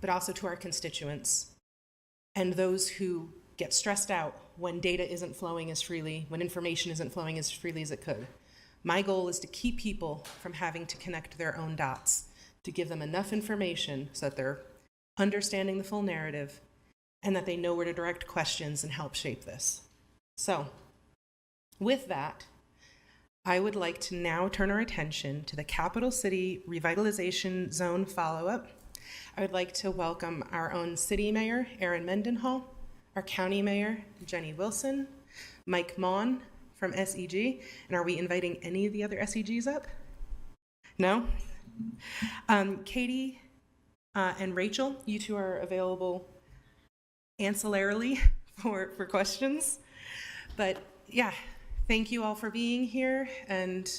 but also to our constituents and those who get stressed out when data isn't flowing as freely, when information isn't flowing as freely as it could. My goal is to keep people from having to connect their own dots, to give them enough information so that they're understanding the full narrative and that they know where to direct questions and help shape this. So, with that, I would like to now turn our attention to the Capital City Revitalization Zone follow-up. I would like to welcome our own City Mayor, Erin Mendenhall, our County Mayor, Jenny Wilson, Mike Maughan from SEG, and are we inviting any of the other SEGs up? No? Katie and Rachel, you two are available ancillarily for questions. But yeah, thank you all for being here, and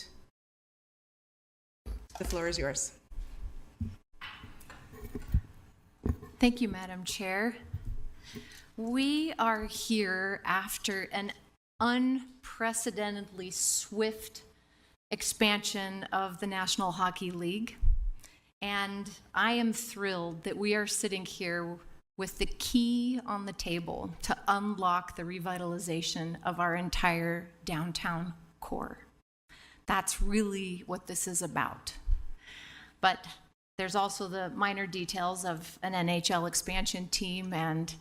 the floor is yours. Thank you, Madam Chair. We are here after an unprecedentedly swift expansion of the National Hockey League, and I am thrilled that we are sitting here with the key on the table to unlock the revitalization of our entire downtown core. That's really what this is about. But there's also the minor details of an NHL expansion team and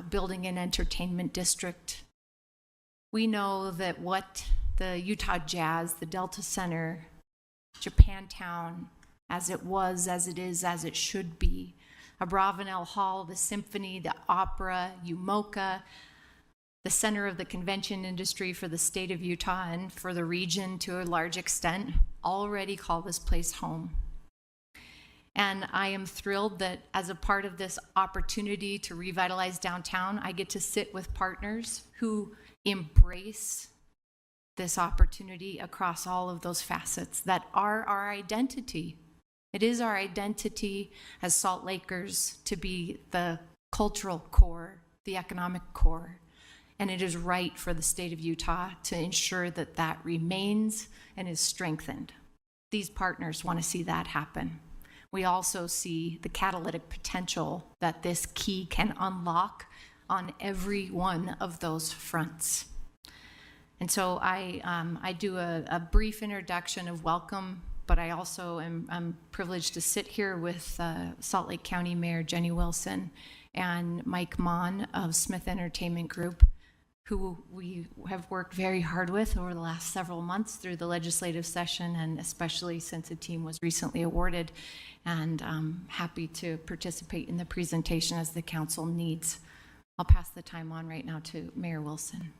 building an entertainment district. We know that what the Utah Jazz, the Delta Center, Japantown, as it was, as it is, as it should be, Abravanel Hall, the Symphony, the Opera, UMOCA, the center of the convention industry for the state of Utah and for the region to a large extent, already call this place home. And I am thrilled that as a part of this opportunity to revitalize downtown, I get to sit with partners who embrace this opportunity across all of those facets that are our identity. It is our identity as Salt Lakers to be the cultural core, the economic core, and it is right for the state of Utah to ensure that that remains and is strengthened. These partners want to see that happen. We also see the catalytic potential that this key can unlock on every one of those fronts. And so I do a brief introduction of welcome, but I also I'm privileged to sit here with Salt Lake County Mayor Jenny Wilson and Mike Maughan of Smith Entertainment Group, who we have worked very hard with over the last several months through the legislative session, and especially since a team was recently awarded, and I'm happy to participate in the presentation as the council needs. I'll pass the time on right now to Mayor Wilson.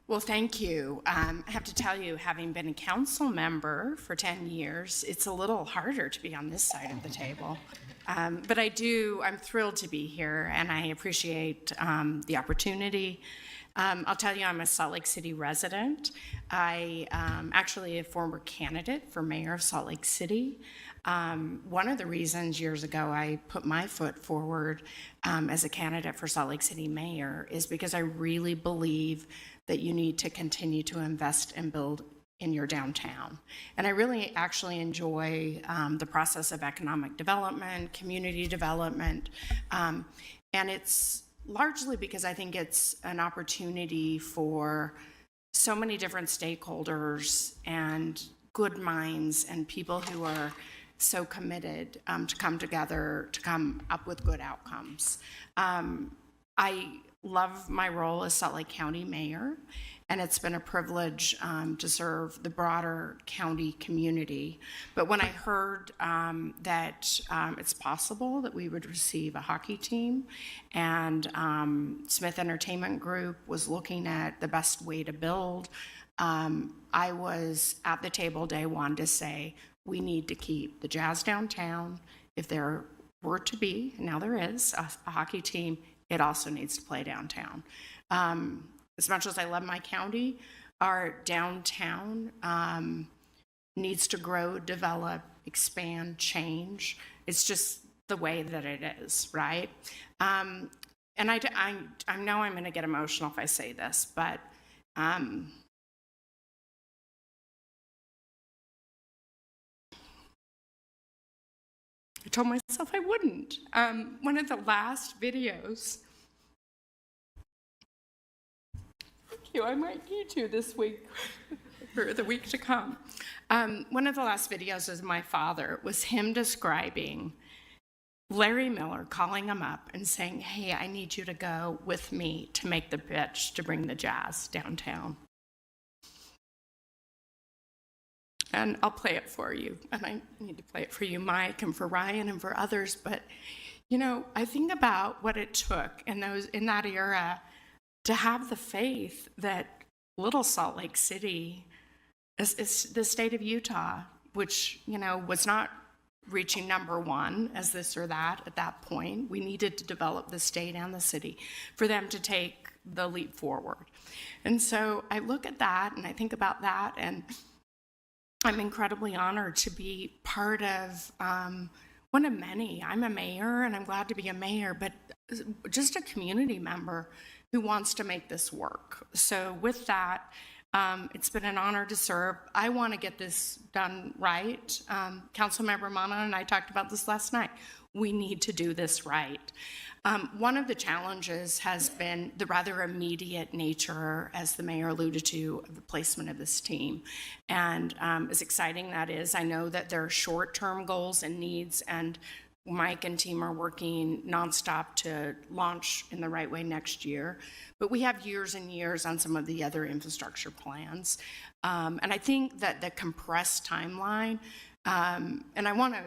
Well, thank you. I have to tell you, having been a council member for 10 years, it's a little harder to be on this side of the table. But I'm thrilled to be here, and I appreciate the opportunity. I'll tell you, I'm a Salt Lake City resident. I actually a former candidate for mayor of Salt Lake City. One of the reasons years ago I put my foot forward as a candidate for Salt Lake City mayor is because I really believe that you need to continue to invest and build in your downtown. And I really actually enjoy the process of economic development, community development, and it's largely because I think it's an opportunity for so many different stakeholders and good minds and people who are so committed to come together to come up with good outcomes. I love my role as Salt Lake County Mayor, and it's been a privilege to serve the broader county community. But when I heard that it's possible that we would receive a hockey team, and Smith Entertainment Group was looking at the best way to build, I was at the table day one to say, we need to keep the Jazz downtown. If there were to be, and now there is, a hockey team, it also needs to play downtown. As much as I love my county, our downtown needs to grow, develop, expand, change. It's just the way that it is, right? And I know I'm going to get emotional if I say this, but told myself I wouldn't. One of the last videos, thank you, I might need to this week or the week to come. One of the last videos of my father was him describing Larry Miller calling him up and saying, hey, I need you to go with me to make the pitch to bring the Jazz downtown. And I'll play it for you. And I need to play it for you, Mike, and for Ryan and for others. But, you know, I think about what it took in that era to have the faith that Little Salt Lake City is the state of Utah, which, you know, was not reaching number one as this or that at that point. We needed to develop the state and the city for them to take the leap forward. And so I look at that and I think about that, and I'm incredibly honored to be part of one of many. I'm a mayor and I'm glad to be a mayor, but just a community member who wants to make this work. So with that, it's been an honor to serve. I want to get this done right. Councilmember Mana and I talked about this last night. We need to do this right. One of the challenges has been the rather immediate nature, as the mayor alluded to, of the placement of this team. And as exciting that is, I know that there are short-term goals and needs, and Mike and team are working nonstop to launch in the right way next year. But we have years and years on some of the other infrastructure plans. And I think that the compressed timeline, and I want to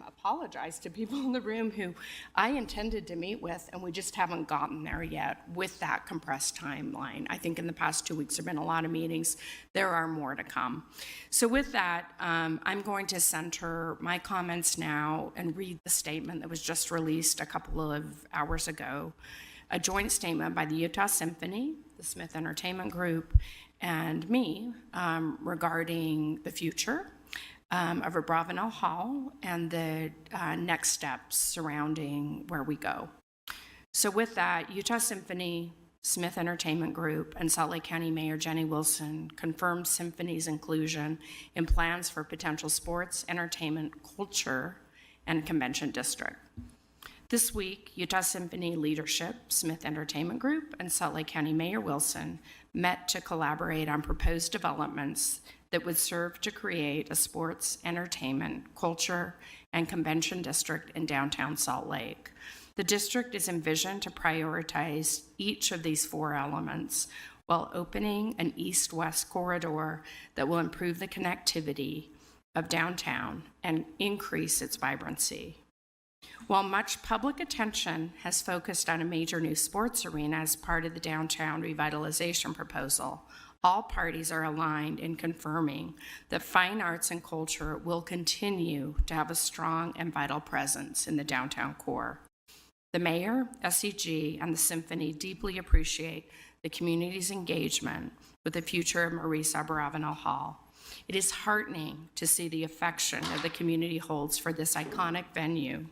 apologize to people in the room who I intended to meet with, and we just haven't gotten there yet with that compressed timeline. I think in the past 2 weeks there have been a lot of meetings. There are more to come. So with that, I'm going to center my comments now and read the statement that was just released a couple of hours ago, a joint statement by the Utah Symphony, the Smith Entertainment Group, and me regarding the future of Abravanel Hall and the next steps surrounding where we go. So with that, Utah Symphony, Smith Entertainment Group, and Salt Lake County Mayor Jenny Wilson confirmed Symphony's inclusion in plans for potential sports, entertainment, culture, and convention district. This week, Utah Symphony leadership, Smith Entertainment Group, and Salt Lake County Mayor Wilson met to collaborate on proposed developments that would serve to create a sports, entertainment, culture, and convention district in downtown Salt Lake. The district is envisioned to prioritize each of these four elements while opening an east-west corridor that will improve the connectivity of downtown and increase its vibrancy. While much public attention has focused on a major new sports arena as part of the downtown revitalization proposal, all parties are aligned in confirming that fine arts and culture will continue to have a strong and vital presence in the downtown core. The mayor, SEG, and the Symphony deeply appreciate the community's engagement with the future of Maurice Abravanel Hall. It is heartening to see the affection that the community holds for this iconic venue,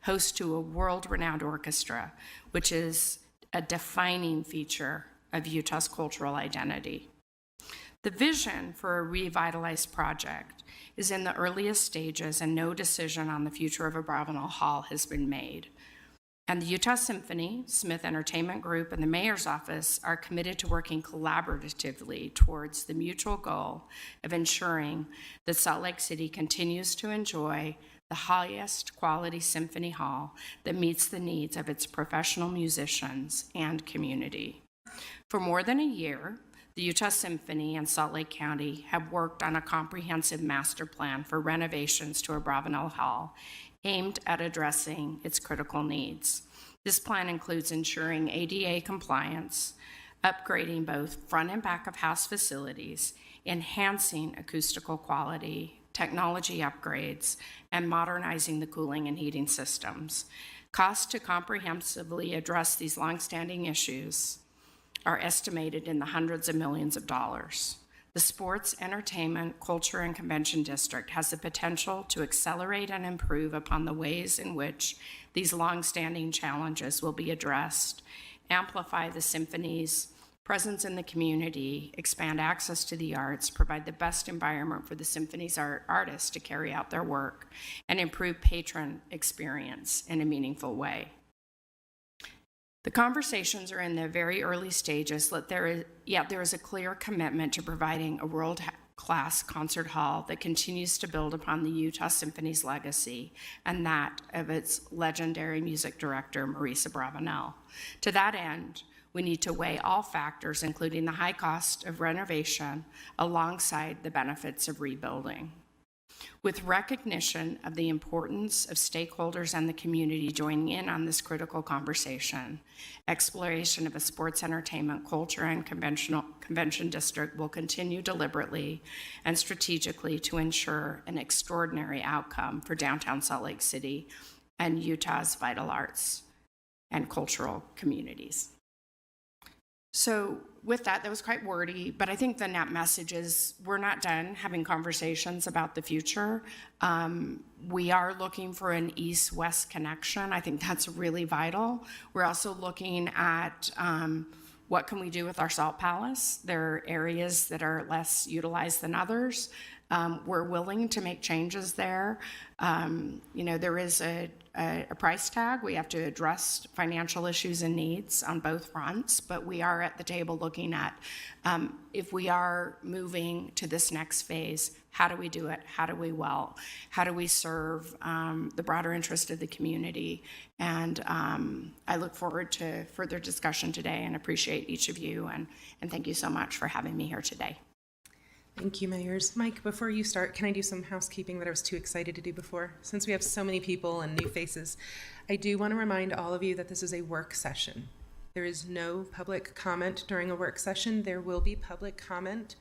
host to a world-renowned orchestra, which is a defining feature of Utah's cultural identity. The vision for a revitalized project is in the earliest stages, and no decision on the future of Abravanel Hall has been made. And the Utah Symphony, Smith Entertainment Group, and the Mayor's Office are committed to working collaboratively towards the mutual goal of ensuring that Salt Lake City continues to enjoy the highest quality symphony hall that meets the needs of its professional musicians and community. For more than a year, the Utah Symphony and Salt Lake County have worked on a comprehensive master plan for renovations to Abravanel Hall aimed at addressing its critical needs. This plan includes ensuring ADA compliance, upgrading both front and back of house facilities, enhancing acoustical quality, technology upgrades, and modernizing the cooling and heating systems. Costs to comprehensively address these longstanding issues are estimated in the hundreds of millions of dollars. The Sports, Entertainment, Culture, and Convention District has the potential to accelerate and improve upon the ways in which these longstanding challenges will be addressed, amplify the Symphony's presence in the community, expand access to the arts, provide the best environment for the symphony's artists to carry out their work, and improve patron experience in a meaningful way. The conversations are in the very early stages, yet there is a clear commitment to providing a world-class concert hall that continues to build upon the Utah Symphony's legacy and that of its legendary music director, Marisa Bravanel. To that end, we need to weigh all factors, including the high cost of renovation, alongside the benefits of rebuilding. With recognition of the importance of stakeholders and the community joining in on this critical conversation, exploration of a sports entertainment culture and convention district will continue deliberately and strategically to ensure an extraordinary outcome for downtown Salt Lake City and Utah's vital arts and cultural communities. So with that was quite wordy, but I think the net message is we're not done having conversations about the future. We are looking for an east-west connection. I think that's really vital. We're also looking at what can we do with our Salt Palace. There are areas that are less utilized than others. We're willing to make changes there. There is a price tag. We have to address financial issues and needs on both fronts, but we are at the table looking at if we are moving to this next phase, how do we do it? How do we serve the broader interest of the community? And I look forward to further discussion today and appreciate each of you, and thank you so much for having me here today. Thank you, Mayors. Mike, before you start, can I do some housekeeping that I was too excited to do before? Since we have so many people and new faces, I do want to remind all of you that this is a work session. There is no public comment during a work session. There will be public comment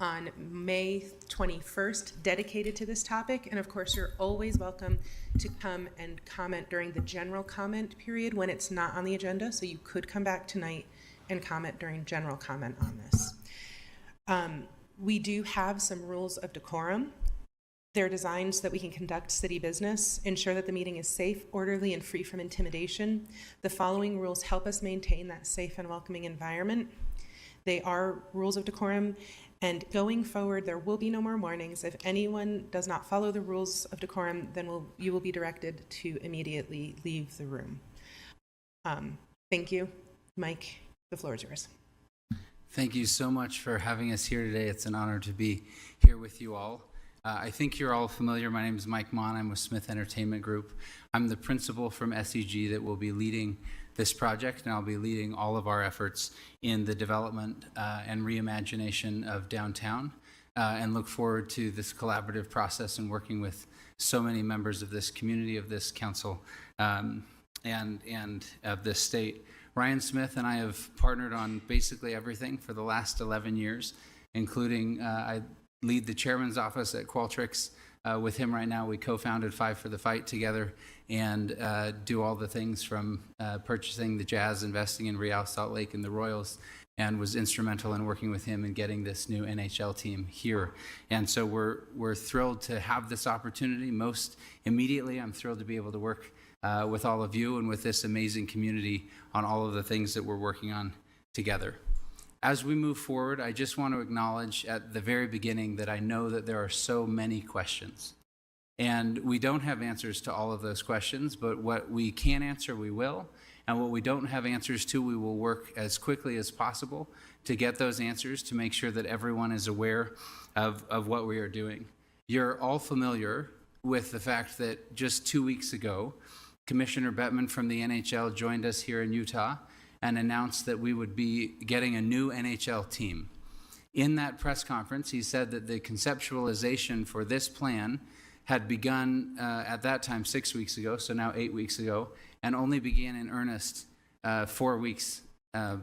on May 21st dedicated to this topic. And of course, you're always welcome to come and comment during the general comment period when it's not on the agenda. So you could come back tonight and comment during general comment on this. We do have some rules of decorum. They're designed so that we can conduct city business, ensure that the meeting is safe, orderly, and free from intimidation. The following rules help us maintain that safe and welcoming environment. They are rules of decorum, and going forward, there will be no more warnings. If anyone does not follow the rules of decorum, then you will be directed to immediately leave the room. Thank you. Mike, the floor is yours. Thank you so much for having us here today. It's an honor to be here with you all. I think you're all familiar. My name is Mike Mon. I'm with Smith Entertainment Group. I'm the principal from SEG that will be leading this project, and I'll be leading all of our efforts in the development and reimagination of downtown, and look forward to this collaborative process and working with so many members of this community, of this council, and of this state. Ryan Smith and I have partnered on basically everything for the last 11 years, including I lead the chairman's office at Qualtrics. With him right now, we co-founded Five for the Fight together and do all the things from purchasing the Jazz, investing in Real Salt Lake and the Royals, and was instrumental in working with him in getting this new NHL team here. And so we're thrilled to have this opportunity. Most immediately, I'm thrilled to be able to work with all of you and with this amazing community on all of the things that we're working on together. As we move forward, I just want to acknowledge at the very beginning that I know that there are so many questions. And we don't have answers to all of those questions, but what we can answer, we will. And what we don't have answers to, we will work as quickly as possible to get those answers, to make sure that everyone is aware of what we are doing. You're all familiar with the fact that just 2 weeks ago, Commissioner Bettman from the NHL joined us here in Utah and announced that we would be getting a new NHL team. In that press conference, he said that the conceptualization for this plan had begun at that time 6 weeks ago, so now 8 weeks ago, and only began in earnest 4 weeks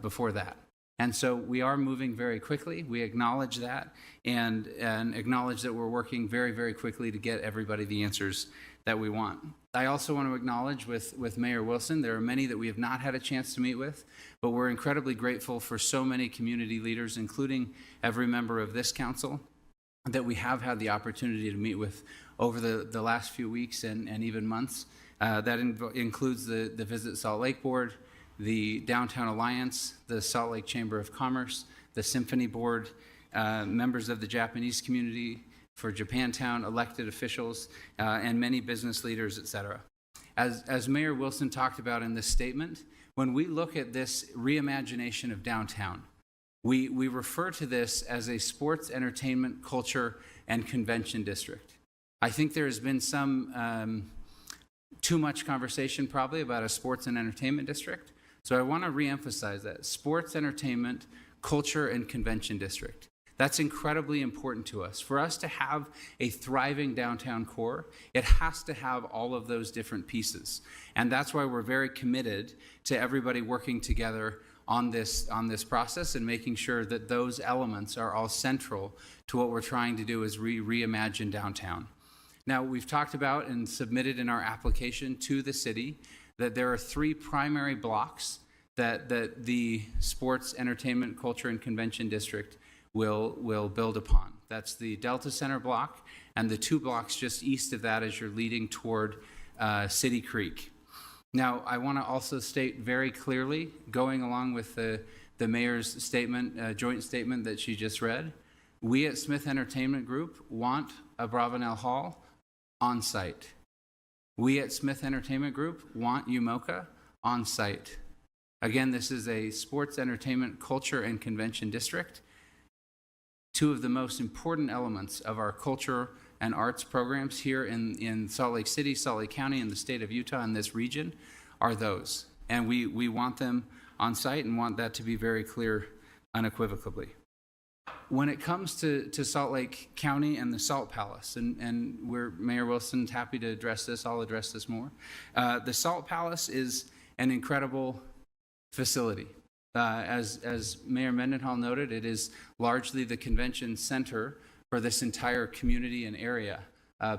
before that. And so we are moving very quickly. We acknowledge that and acknowledge that we're working very, very quickly to get everybody the answers that we want. I also want to acknowledge with Mayor Wilson, there are many that we have not had a chance to meet with, but we're incredibly grateful for so many community leaders, including every member of this council, that we have had the opportunity to meet with over the last few weeks and even months. That includes the Visit Salt Lake Board, the Downtown Alliance, the Salt Lake Chamber of Commerce, the Symphony Board, members of the Japanese community for Japantown, elected officials, and many business leaders, et cetera. As Mayor Wilson talked about in this statement, when we look at this reimagination of downtown, we refer to this as a sports, entertainment, culture, and convention district. I think there has been some too much conversation probably about a sports and entertainment district. So I want to reemphasize that sports, entertainment, culture, and convention district. That's incredibly important to us. For us to have a thriving downtown core, it has to have all of those different pieces. And that's why we're very committed to everybody working together on this process and making sure that those elements are all central to what we're trying to do is reimagine downtown. Now, we've talked about and submitted in our application to the city that there are 3 primary blocks that the sports, entertainment, culture, and convention district will build upon. That's the Delta Center block and the 2 blocks just east of that as you're leading toward City Creek. Now, I want to also state very clearly, going along with the mayor's statement, joint statement that she just read, we at Smith Entertainment Group want a Bravenel Hall on site. We at Smith Entertainment Group want UMOCA on site. Again, this is a sports, entertainment, culture, and convention district. 2 of the most important elements of our culture and arts programs here in Salt Lake City, Salt Lake County, and the state of Utah and this region are those. And we want them on site and want that to be very clear unequivocally. When it comes to Salt Lake County and the Salt Palace, and Mayor Wilson's happy to address this, I'll address this more. The Salt Palace is an incredible facility. As Mayor Mendenhall noted, it is largely the convention center for this entire community and area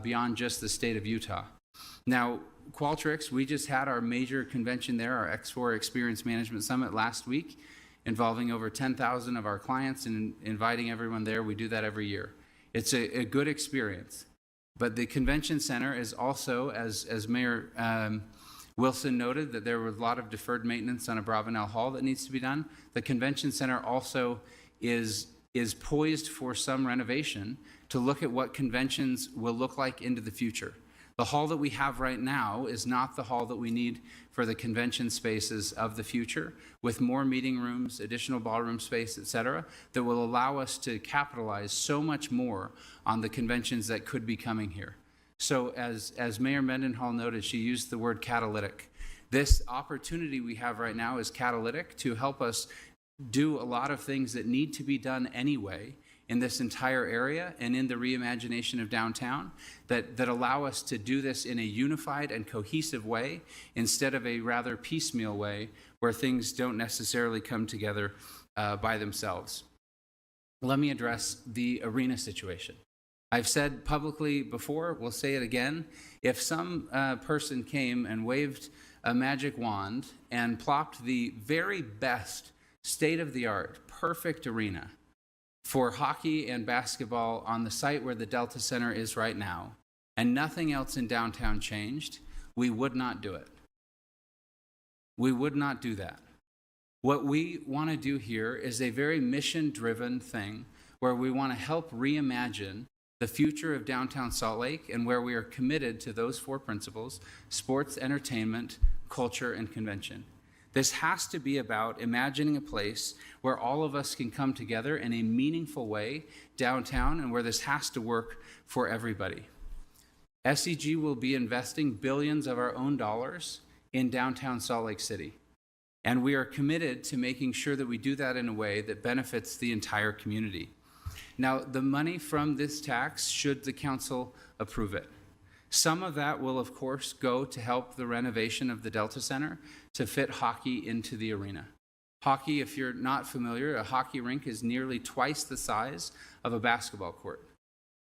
beyond just the state of Utah. Now, Qualtrics, we just had our major convention there, our X4 Experience Management Summit last week, involving over 10,000 of our clients and inviting everyone there. We do that every year. It's a good experience. But the convention center is also, as Mayor Wilson noted, that there was a lot of deferred maintenance on a Bravenel Hall that needs to be done. The convention center also is poised for some renovation to look at what conventions will look like into the future. The hall that we have right now is not the hall that we need for the convention spaces of the future, with more meeting rooms, additional ballroom space, et cetera, that will allow us to capitalize so much more on the conventions that could be coming here. So as Mayor Mendenhall noted, she used the word catalytic. This opportunity we have right now is catalytic to help us do a lot of things that need to be done anyway in this entire area and in the reimagination of downtown that allow us to do this in a unified and cohesive way instead of a rather piecemeal way where things don't necessarily come together by themselves. Let me address the arena situation. I've said publicly before, we'll say it again, if some person came and waved a magic wand and plopped the very best state-of-the-art, perfect arena for hockey and basketball on the site where the Delta Center is right now, and nothing else in downtown changed, we would not do it. We would not do that. What we want to do here is a very mission-driven thing where we want to help reimagine the future of downtown Salt Lake and where we are committed to those 4 principles: sports, entertainment, culture, and convention. This has to be about imagining a place where all of us can come together in a meaningful way downtown and where this has to work for everybody. SEG will be investing billions of our own dollars in downtown Salt Lake City. And we are committed to making sure that we do that in a way that benefits the entire community. Now, the money from this tax, should the council approve it, some of that will, of course, go to help the renovation of the Delta Center to fit hockey into the arena. Hockey, if you're not familiar, a hockey rink is nearly twice the size of a basketball court.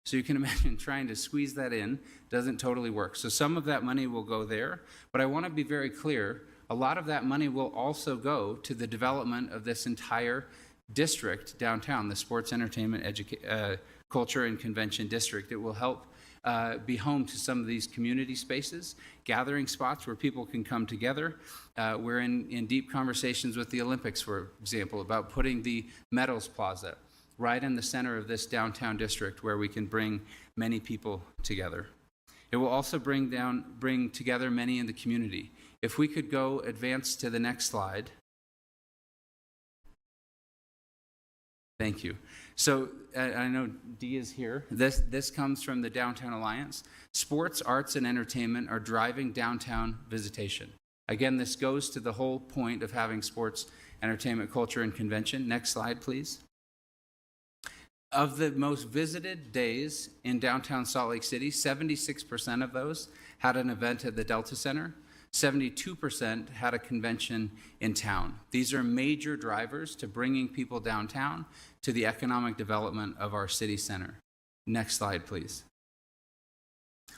So you can imagine trying to squeeze that in doesn't totally work. So some of that money will go there, but I want to be very clear, a lot of that money will also go to the development of this entire district downtown, the sports, entertainment, culture, and convention district. It will help be home to some of these community spaces, gathering spots where people can come together. We're in deep conversations with the Olympics, for example, about putting the Metals Plaza right in the center of this downtown district where we can bring many people together. It will also bring together many in the community. If we could go advance to the next slide. Thank you. So I know Dee is here. This comes from the Downtown Alliance. Sports, arts, and entertainment are driving downtown visitation. Again, this goes to the whole point of having sports, entertainment, culture, and convention. Next slide, please. Of the most visited days in downtown Salt Lake City, 76% of those had an event at the Delta Center. 72% had a convention in town. These are major drivers to bringing people downtown to the economic development of our city center. Next slide, please.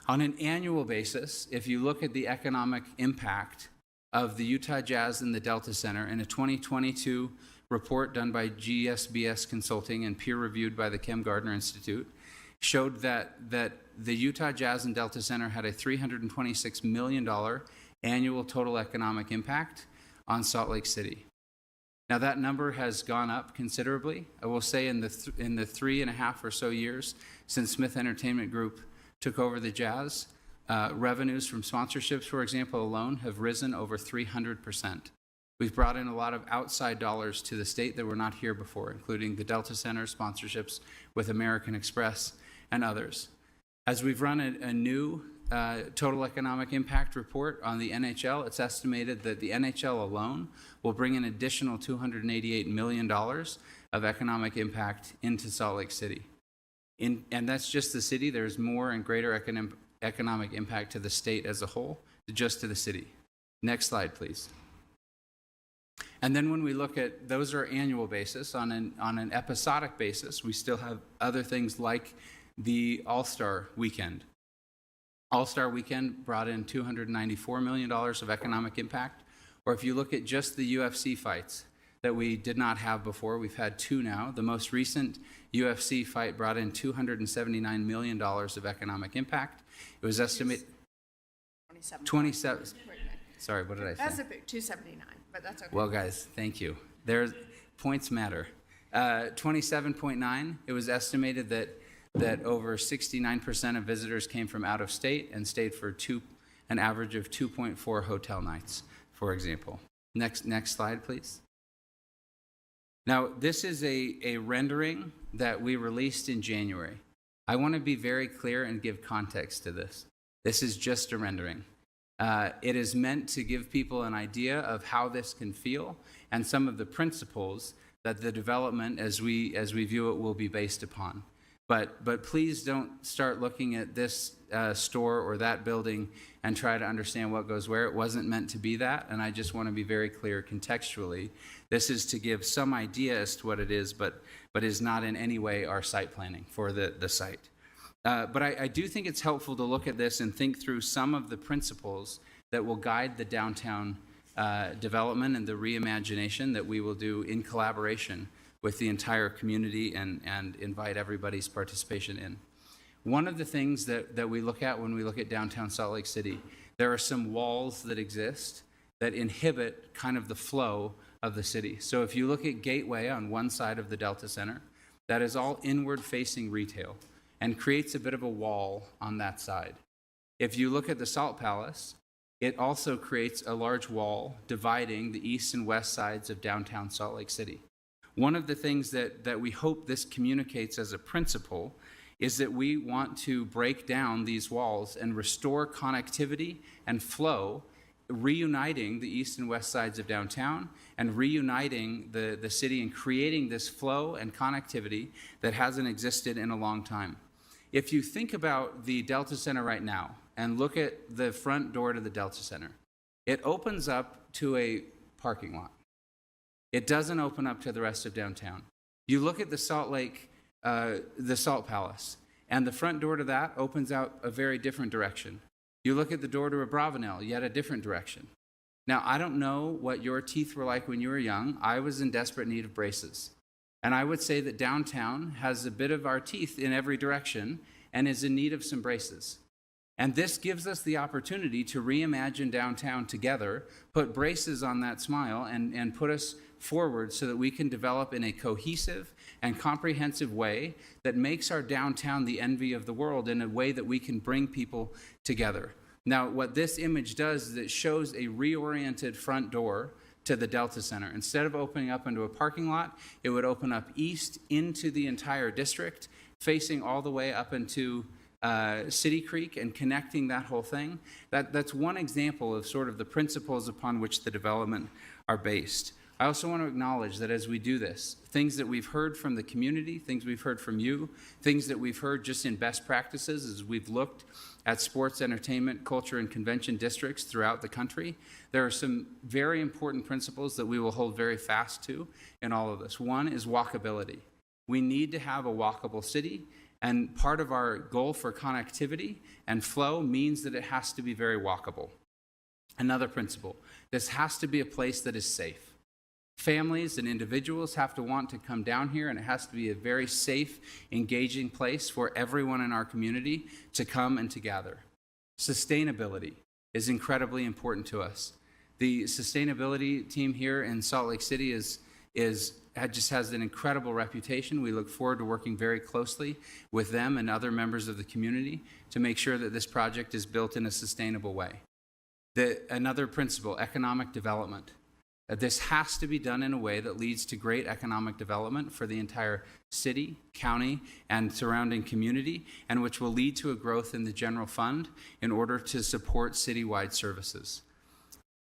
On an annual basis, if you look at the economic impact of the Utah Jazz and the Delta Center in a 2022 report done by GSBS Consulting and peer-reviewed by the Kem Gardner Institute, showed that the Utah Jazz and Delta Center had a $326 million annual total economic impact on Salt Lake City. Now that number has gone up considerably. I will say in the 3.5 or so years since Smith Entertainment Group took over the Jazz, revenues from sponsorships, for example, alone have risen over 300%. We've brought in a lot of outside dollars to the state that were not here before, including the Delta Center sponsorships with American Express and others. As we've run a new total economic impact report on the NHL, it's estimated that the NHL alone will bring an additional $288 million of economic impact into Salt Lake City. And that's just the city. There's more and greater economic impact to the state as a whole, just to the city. Next slide, please. And then when we look at, those are annual basis. On an episodic basis, we still have other things like the All-Star Weekend. All-Star Weekend brought in $294 million of economic impact. Or if you look at just the UFC fights that we did not have before, we've had 2 now. The most recent UFC fight brought in $279 million of economic impact. It was estimated 27. Sorry, what did I say? That's a big 279, but that's okay. Well, guys, thank you. Points matter. 27.9. It was estimated that over 69% of visitors came from out of state and stayed for an average of 2.4 hotel nights, for example. Next slide, please. Now, this is a rendering that we released in January. I want to be very clear and give context to this. This is just a rendering. It is meant to give people an idea of how this can feel and some of the principles that the development, as we view it, will be based upon. But please don't start looking at this store or that building and try to understand what goes where. It wasn't meant to be that, and I just want to be very clear contextually. This is to give some idea as to what it is, but is not in any way our site planning for the site. But I do think it's helpful to look at this and think through some of the principles that will guide the downtown development and the reimagination that we will do in collaboration with the entire community and invite everybody's participation in. One of the things that we look at when we look at downtown Salt Lake City, there are some walls that exist that inhibit kind of the flow of the city. So if you look at Gateway on one side of the Delta Center, that is all inward-facing retail and creates a bit of a wall on that side. If you look at the Salt Palace, it also creates a large wall dividing the east and west sides of downtown Salt Lake City. One of the things that we hope this communicates as a principle is that we want to break down these walls and restore connectivity and flow, reuniting the east and west sides of downtown and reuniting the city and creating this flow and connectivity that hasn't existed in a long time. If you think about the Delta Center right now and look at the front door to the Delta Center, it opens up to a parking lot. It doesn't open up to the rest of downtown. You look at the Salt Lake, the Salt Palace, and the front door to that opens out a very different direction. You look at the door to a Bravenel, yet a different direction. Now, I don't know what your teeth were like when you were young. I was in desperate need of braces. And I would say that downtown has a bit of our teeth in every direction and is in need of some braces. And this gives us the opportunity to reimagine downtown together, put braces on that smile, and put us forward so that we can develop in a cohesive and comprehensive way that makes our downtown the envy of the world in a way that we can bring people together. Now, what this image does is it shows a reoriented front door to the Delta Center. Instead of opening up into a parking lot, it would open up east into the entire district, facing all the way up into City Creek and connecting that whole thing. That's one example of sort of the principles upon which the development are based. I also want to acknowledge that as we do this, things that we've heard from the community, things we've heard from you, things that we've heard just in best practices as we've looked at sports, entertainment, culture, and convention districts throughout the country, there are some very important principles that we will hold very fast to in all of this. One is walkability. We need to have a walkable city, and part of our goal for connectivity and flow means that it has to be very walkable. Another principle, this has to be a place that is safe. Families and individuals have to want to come down here, and it has to be a very safe, engaging place for everyone in our community to come and to gather. Sustainability is incredibly important to us. The sustainability team here in Salt Lake City just has an incredible reputation. We look forward to working very closely with them and other members of the community to make sure that this project is built in a sustainable way. Another principle, economic development. This has to be done in a way that leads to great economic development for the entire city, county, and surrounding community, and which will lead to a growth in the general fund in order to support citywide services.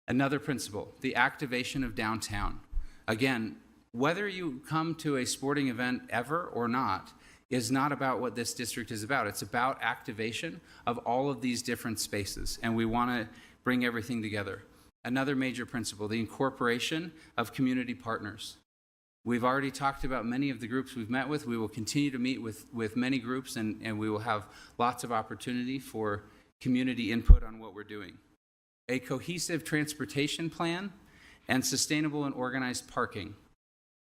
Another principle, the activation of downtown. Again, whether you come to a sporting event ever or not is not about what this district is about. It's about activation of all of these different spaces, and we want to bring everything together. Another major principle, the incorporation of community partners. We've already talked about many of the groups we've met with. We will continue to meet with many groups, and we will have lots of opportunity for community input on what we're doing. A cohesive transportation plan and sustainable and organized parking.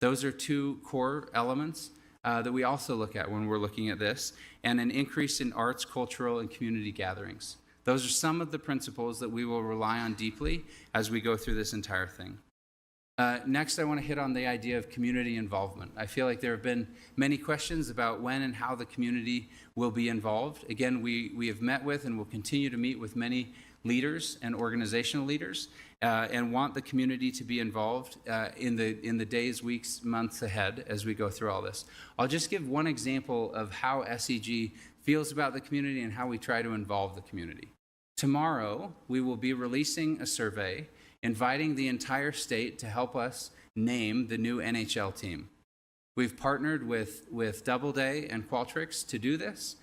Those are two core elements that we also look at when we're looking at this, and an increase in arts, cultural, and community gatherings. Those are some of the principles that we will rely on deeply as we go through this entire thing. Next, I want to hit on the idea of community involvement. I feel like there have been many questions about when and how the community will be involved. Again, we have met with and will continue to meet with many leaders and organizational leaders and want the community to be involved in the days, weeks, months ahead as we go through all this. I'll just give one example of how SEG feels about the community and how we try to involve the community. Tomorrow, we will be releasing a survey inviting the entire state to help us name the new NHL team. We've partnered with Doubleday and Qualtrics to do this.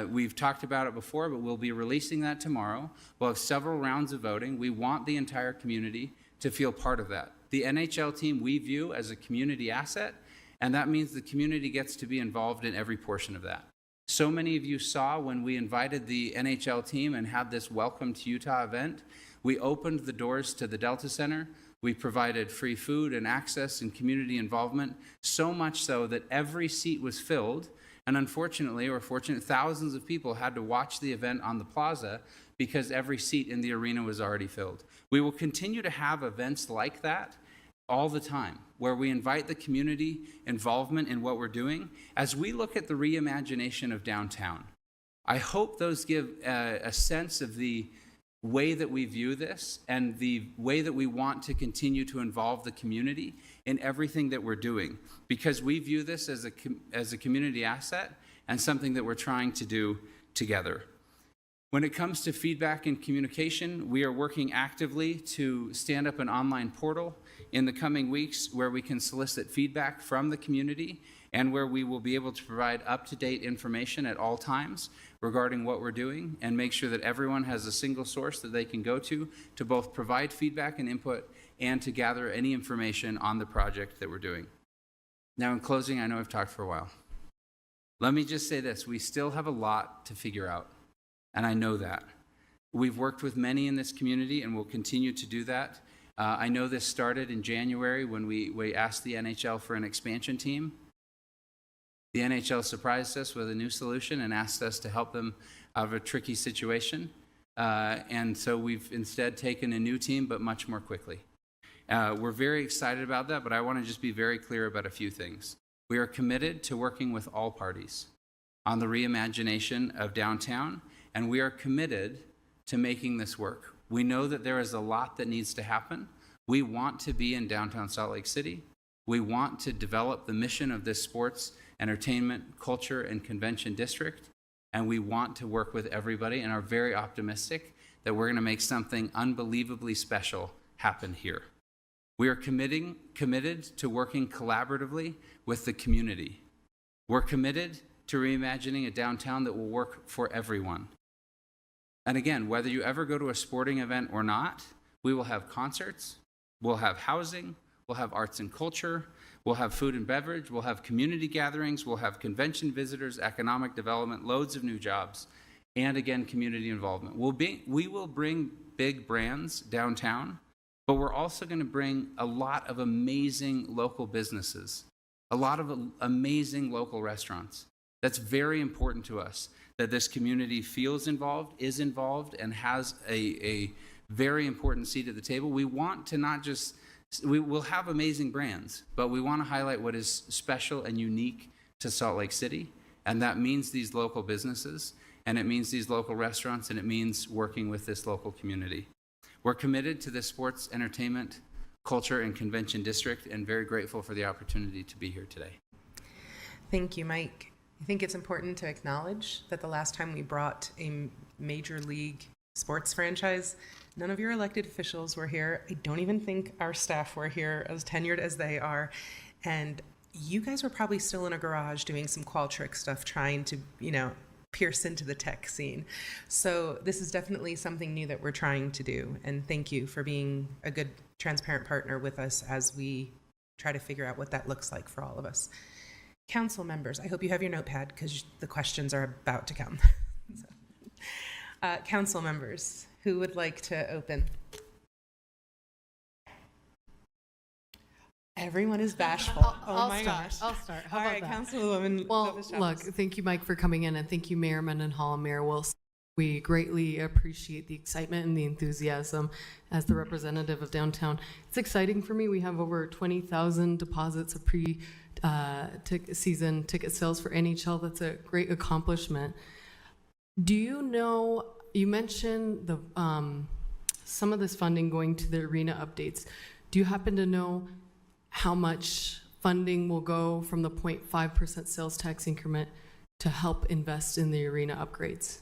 We've talked about it before, but we'll be releasing that tomorrow. We'll have several rounds of voting. We want the entire community to feel part of that. The NHL team we view as a community asset, and that means the community gets to be involved in every portion of that. So many of you saw when we invited the NHL team and had this Welcome to Utah event, we opened the doors to the Delta Center. We provided free food and access and community involvement, so much so that every seat was filled. And unfortunately, or fortunately, thousands of people had to watch the event on the plaza because every seat in the arena was already filled. We will continue to have events like that all the time, where we invite the community involvement in what we're doing. As we look at the reimagination of downtown, I hope those give a sense of the way that we view this and the way that we want to continue to involve the community in everything that we're doing, because we view this as a community asset and something that we're trying to do together. When it comes to feedback and communication, we are working actively to stand up an online portal in the coming weeks where we can solicit feedback from the community and where we will be able to provide up-to-date information at all times regarding what we're doing and make sure that everyone has a single source that they can go to both provide feedback and input and to gather any information on the project that we're doing. Now, in closing, I know I've talked for a while. Let me just say this, we still have a lot to figure out, and I know that. We've worked with many in this community and will continue to do that. I know this started in January when we asked the NHL for an expansion team. The NHL surprised us with a new solution and asked us to help them out of a tricky situation. And so we've instead taken a new team, but much more quickly. We're very excited about that, but I want to just be very clear about a few things. We are committed to working with all parties on the reimagination of downtown, and we are committed to making this work. We know that there is a lot that needs to happen. We want to be in downtown Salt Lake City. We want to develop the mission of this sports, entertainment, culture, and convention district, and we want to work with everybody and are very optimistic that we're going to make something unbelievably special happen here. We are committed to working collaboratively with the community. We're committed to reimagining a downtown that will work for everyone. And again, whether you ever go to a sporting event or not, we will have concerts, we'll have housing, we'll have arts and culture, we'll have food and beverage, we'll have community gatherings, we'll have convention visitors, economic development, loads of new jobs, and again, community involvement. We will bring big brands downtown, but we're also going to bring a lot of amazing local businesses, a lot of amazing local restaurants. That's very important to us, that this community feels involved, is involved, and has a very important seat at the table. We want to not just, we will have amazing brands, but we want to highlight what is special and unique to Salt Lake City, and that means these local businesses, and it means these local restaurants, and it means working with this local community. We're committed to this sports, entertainment, culture, and convention district, and very grateful for the opportunity to be here today. Thank you, Mike. I think it's important to acknowledge that the last time we brought a major league sports franchise, none of your elected officials were here. I don't even think our staff were here, as tenured as they are. And you guys were probably still in a garage doing some Qualtrics stuff, trying to, pierce into the tech scene. So this is definitely something new that we're trying to do. And thank you for being a good, transparent partner with us as we try to figure out what that looks like for all of us. Council members, I hope you have your notepad because the questions are about to come. Council members, who would like to open? Everyone is bashful. I'll my start. gosh. I'll start. How All about right, that? Councilwoman. Well, Lovis look, Chavez. thank you, Mike, for coming in, and thank you, Mayor Mendenhall and Mayor Wilson. We greatly appreciate the excitement and the enthusiasm as the representative of downtown. It's exciting for me. We have over 20,000 deposits of season ticket sales for NHL. That's a great accomplishment. Do you know, you mentioned the some of this funding going to the arena updates. Do you happen to know how much funding will go from the 0.5% sales tax increment to help invest in the arena upgrades?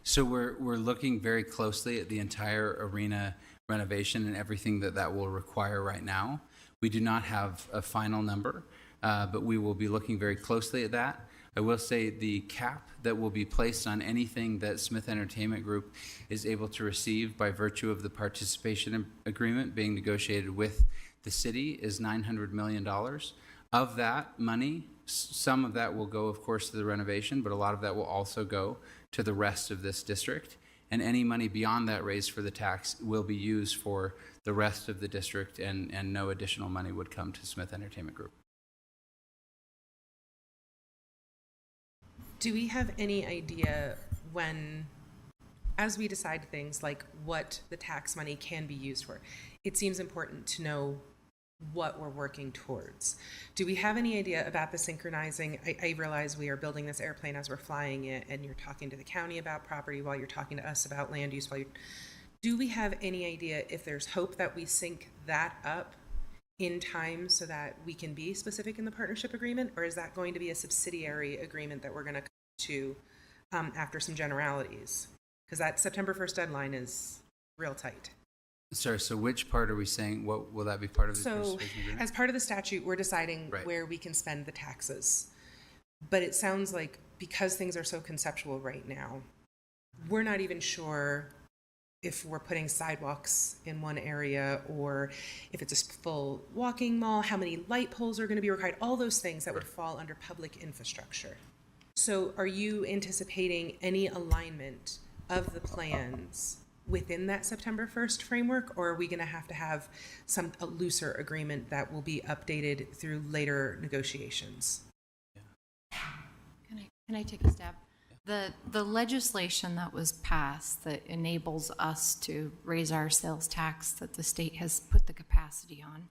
So we're looking very closely at the entire arena renovation and everything that will require right now. We do not have a final number, but we will be looking very closely at that. I will say the cap that will be placed on anything that Smith Entertainment Group is able to receive by virtue of the participation agreement being negotiated with the city is $900 million. Of that money, some of that will go, of course, to the renovation, but a lot of that will also go to the rest of this district. And any money beyond that raised for the tax will be used for the rest of the district, and no additional money would come to Smith Entertainment Group. Do we have any idea when, as we decide things like what the tax money can be used for, it seems important to know what we're working towards. Do we have any idea about the synchronizing? I realize we are building this airplane as we're flying it, and you're talking to the county about property while you're talking to us about land use. Do we have any idea if there's hope that we sync that up in time so that we can be specific in the partnership agreement, or is that going to be a subsidiary agreement that we're going to come to after some generalities? Because that September 1st deadline is real tight. Sorry, so which part are we saying? What will that be part of the So participation agreement? as part of the statute, we're deciding Right. where we can spend the taxes. But it sounds like because things are so conceptual right now, we're not even sure if we're putting sidewalks in one area or if it's a full walking mall, how many light poles are going to be required, all those things that would fall under public infrastructure. So are you anticipating any alignment of the plans within that September 1st framework, or are we going to have a looser agreement that will be updated through later negotiations? Can I take a stab? The legislation that was passed that enables us to raise our sales tax that the state has put the capacity on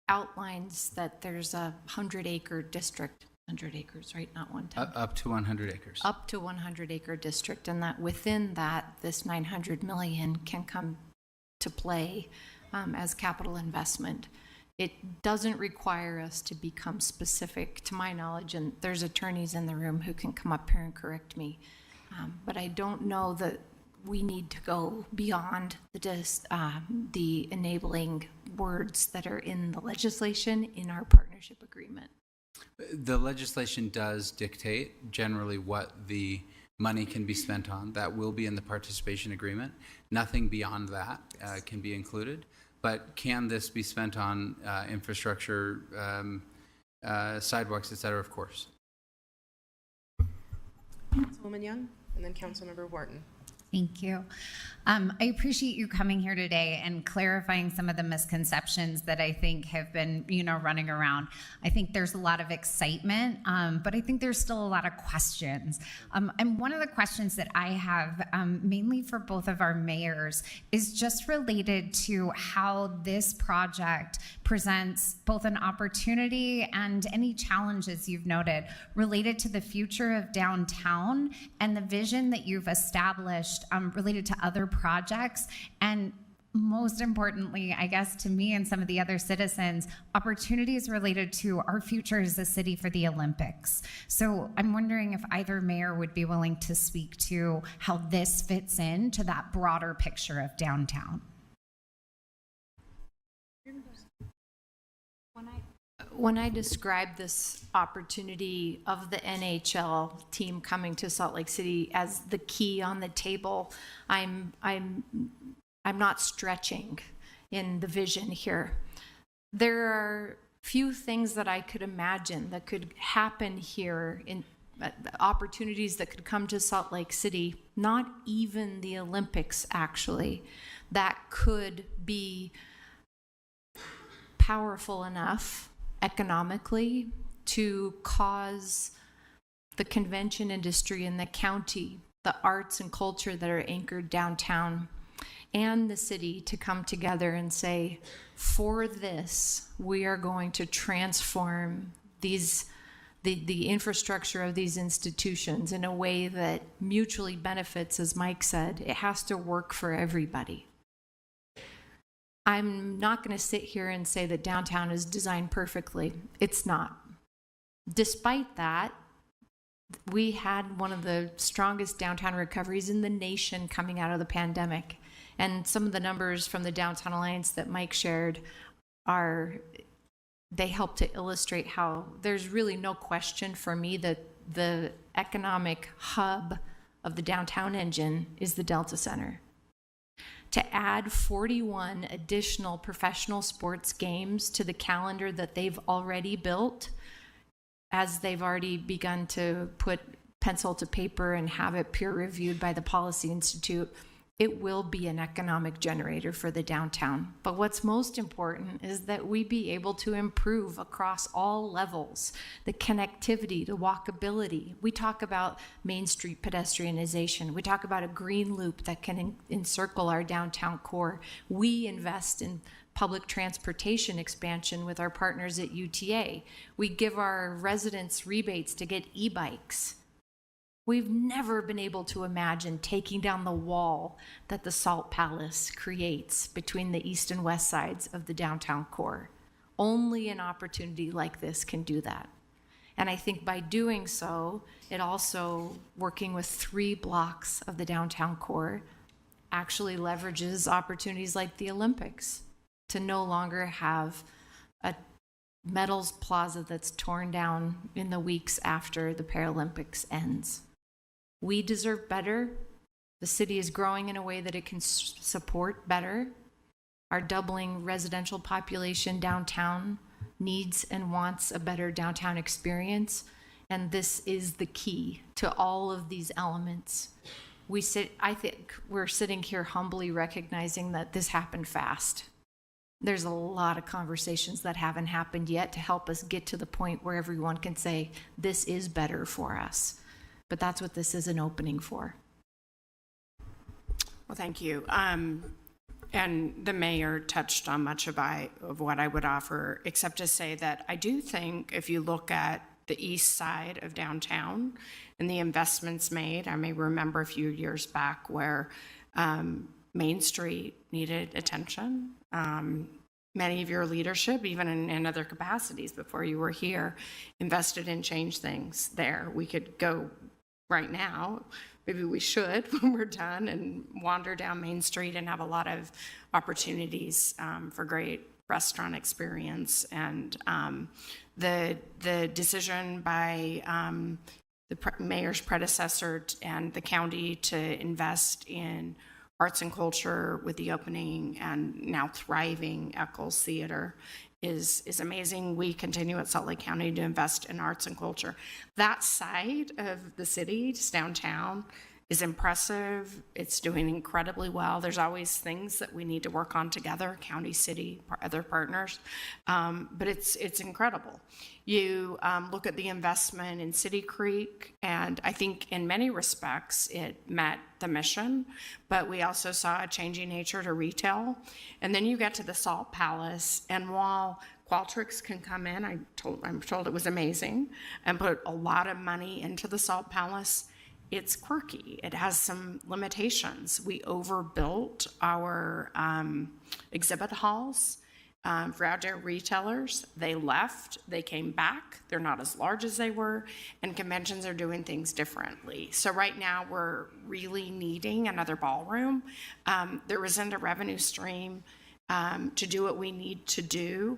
outlines that there's a 100-acre district, 100 acres, right? Not 110. Up to 100 acres. Up to 100-acre district, and that within that, this 900 million can come to play as capital investment. It doesn't require us to become specific, to my knowledge, and there's attorneys in the room who can come up here and correct me. But I don't know that we need to go beyond the enabling words that are in the legislation in our partnership agreement. The legislation does dictate generally what the money can be spent on. That will be in the participation agreement. Nothing beyond that can be included. But can this be spent on infrastructure, sidewalks, et cetera? Of course. Councilwoman Young, and then Councilmember Wharton. Thank you. I appreciate you coming here today and clarifying some of the misconceptions that I think have been, running around. I think there's a lot of excitement, but I think there's still a lot of questions. And one of the questions that I have, mainly for both of our mayors, is just related to how this project presents both an opportunity and any challenges you've noted related to the future of downtown and the vision that you've established related to other projects, and most importantly, I guess to me and some of the other citizens, opportunities related to our future as a city for the Olympics. So I'm wondering if either mayor would be willing to speak to how this fits into that broader picture of downtown. When I describe this opportunity of the NHL team coming to Salt Lake City as the key on the table, I'm not stretching in the vision here. There are few things that I could imagine that could happen here in opportunities that could come to Salt Lake City, not even the Olympics actually, that could be powerful enough economically to cause the convention industry in the county, the arts and culture that are anchored downtown, and the city to come together and say, for this, we are going to transform the infrastructure of these institutions in a way that mutually benefits, as Mike said. It has to work for everybody. I'm not going to sit here and say that downtown is designed perfectly. It's not. Despite that, we had one of the strongest downtown recoveries in the nation coming out of the pandemic. And some of the numbers from the Downtown Alliance that Mike shared they help to illustrate how there's really no question for me that the economic hub of the downtown engine is the Delta Center. To add 41 additional professional sports games to the calendar that they've already built, as they've already begun to put pencil to paper and have it peer reviewed by the Policy Institute, it will be an economic generator for the downtown. But what's most important is that we be able to improve across all levels, the connectivity, the walkability. We talk about Main Street pedestrianization. We talk about a green loop that can encircle our downtown core. We invest in public transportation expansion with our partners at UTA. We give our residents rebates to get e-bikes. We've never been able to imagine taking down the wall that the Salt Palace creates between the east and west sides of the downtown core. Only an opportunity like this can do that. And I think by doing so, it also, working with 3 blocks of the downtown core, actually leverages opportunities like the Olympics to no longer have a metals plaza that's torn down in the weeks after the Paralympics ends. We deserve better. The city is growing in a way that it can support better. Our doubling residential population downtown needs and wants a better downtown experience. And this is the key to all of these elements. I think we're sitting here humbly recognizing that this happened fast. There's a lot of conversations that haven't happened yet to help us get to the point where everyone can say, this is better for us. but that's what this is an opening for. Well, thank you. And the mayor touched on much of what I would offer, except to say that I do think if you look at the east side of downtown and the investments made, I may remember a few years back where Main Street needed attention. Many of your leadership, even in other capacities before you were here, invested in change things there. We could go right now, maybe we should when we're done, and wander down Main Street and have a lot of opportunities for great restaurant experience. And the decision by the mayor's predecessor and the county to invest in arts and culture with the opening and now thriving Eccles Theater is amazing. We continue at Salt Lake County to invest in arts and culture. That side of the city, just downtown, is impressive. It's doing incredibly well. There's always things that we need to work on together, county, city, other partners, but it's incredible. You look at the investment in City Creek, and I think in many respects it met the mission, but we also saw a changing nature to retail. And then you get to the Salt Palace, and while Qualtrics can come in, I'm told it was amazing, and put a lot of money into the Salt Palace, it's quirky. It has some limitations. We overbuilt our exhibit halls for outdoor retailers. They left, they came back. They're not as large as they were, and conventions are doing things differently. So right now we're really needing another ballroom. There isn't a revenue stream to do what we need to do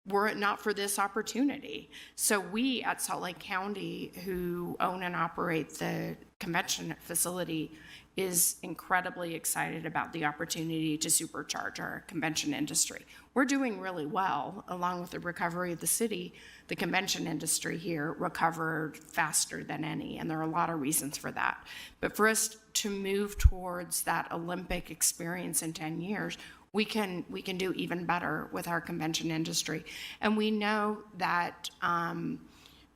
were it not for this opportunity. So we at Salt Lake County, who own and operate the convention facility, is incredibly excited about the opportunity to supercharge our convention industry. We're doing really well. Along with the recovery of the city, the convention industry here recovered faster than any, and there are a lot of reasons for that. But for us to move towards that Olympic experience in 10 years, we can do even better with our convention industry. And we know that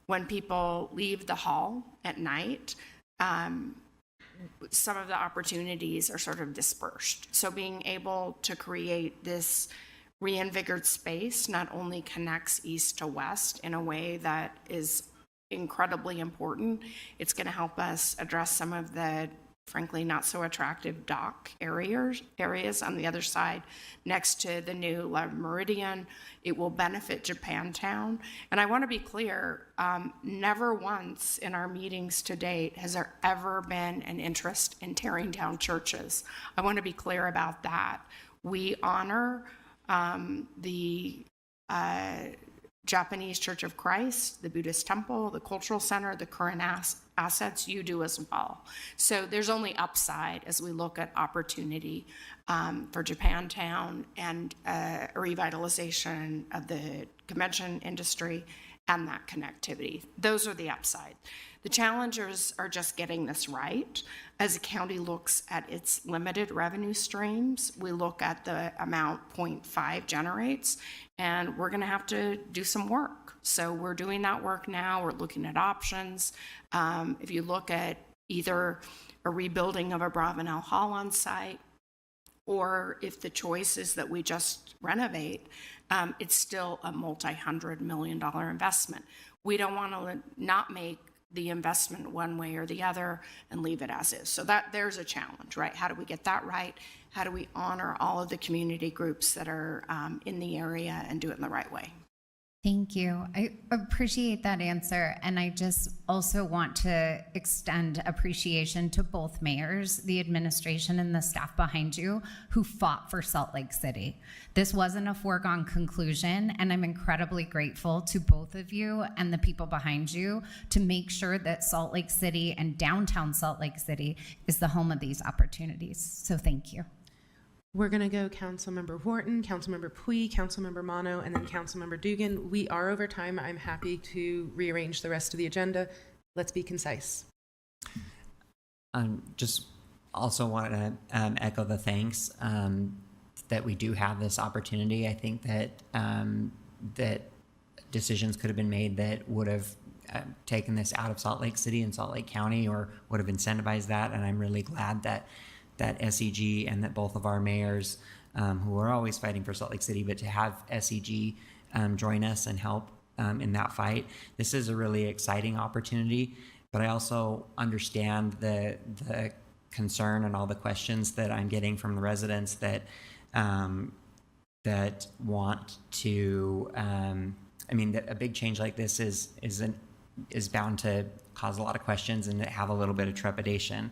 when people leave the hall at night, some of the opportunities are sort of dispersed. So being able to create this reinvigorated space not only connects east to west in a way that is incredibly important, it's going to help us address some of the frankly not so attractive dock areas on the other side next to the new Love Meridian. It will benefit Japantown. And I want to be clear, never once in our meetings to date has there ever been an interest in tearing down churches. I want to be clear about that. We honor the Japanese Church of Christ, the Buddhist Temple, the Cultural Center, the current assets. You do as well. So there's only upside as we look at opportunity for Japantown and a revitalization of the convention industry and that connectivity. Those are the upside. The challengers are just getting this right. As a county looks at its limited revenue streams, we look at the amount 0.5 generates, and we're going to have to do some work. So we're doing that work now. We're looking at options. If you look at either a rebuilding of a Bravenel Hall on site, or if the choice is that we just renovate, it's still a multi-$100-million investment. We don't want to not make the investment one way or the other and leave it as is. So there's a challenge, right? How do we get that right? How do we honor all of the community groups that are in the area and do it in the right way? Thank you. I appreciate that answer. And I just also want to extend appreciation to both mayors, the administration, and the staff behind you who fought for Salt Lake City. This wasn't a foregone conclusion, and I'm incredibly grateful to both of you and the people behind you to make sure that Salt Lake City and downtown Salt Lake City is the home of these opportunities. So thank you. We're going to go Councilmember Wharton, Councilmember Pui, Councilmember Mono, and then Councilmember Dugan. We are over time. I'm happy to rearrange the rest of the agenda. Let's be concise. Just also want to echo the thanks that we do have this opportunity. I think that that decisions could have been made that would have taken this out of Salt Lake City and Salt Lake County, or would have incentivized that. And I'm really glad that SEG and that both of our mayors, who are always fighting for Salt Lake City, but to have SEG join us and help in that fight. This is a really exciting opportunity, but I also understand the concern and all the questions that I'm getting from the residents that want to. That a big change like this is bound to cause a lot of questions and have a little bit of trepidation.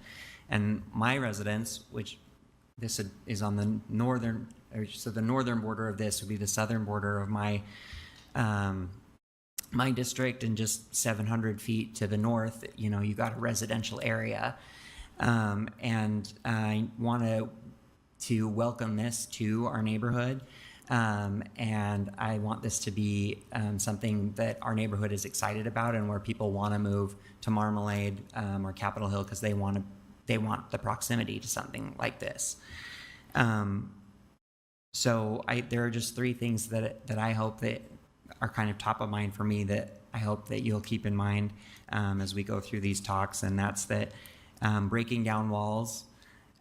And my residents, which this is on the northern, so the northern border of this would be the southern border of my my district, and just 700 feet to the north, you got a residential area. And I want to welcome this to our neighborhood. And I want this to be something that our neighborhood is excited about, and where people want to move to Marmalade or Capitol Hill because they want the proximity to something like this. So there are just three things that I hope that are kind of top of mind for me, that I hope that you'll keep in mind as we go through these talks, and that's that breaking down walls,